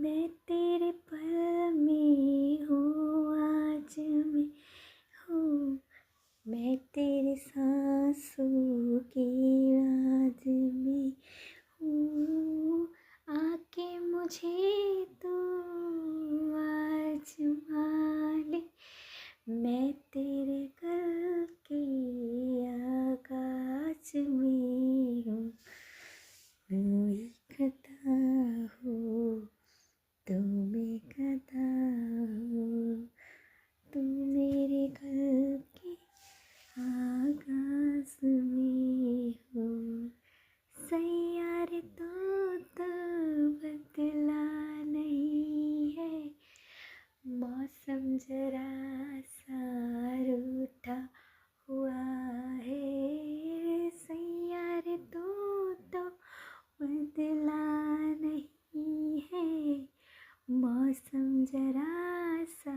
मैं तेरे पल में हूँ, आज मैं हूँ, मैं तेरे सांसों की याद में हूँ। आके मुझे तू आजमा ले, मैं तेरे गल के आकाश में हूँ। तू एक खता हो, तू मैं कथा हो, तू मेरे गल के आकाश में हो। सैयारे तो बदला नहीं है, मौसम जरा सा रूठा हुआ है। सैयारे तो बदला नहीं है, मौसम जरा सा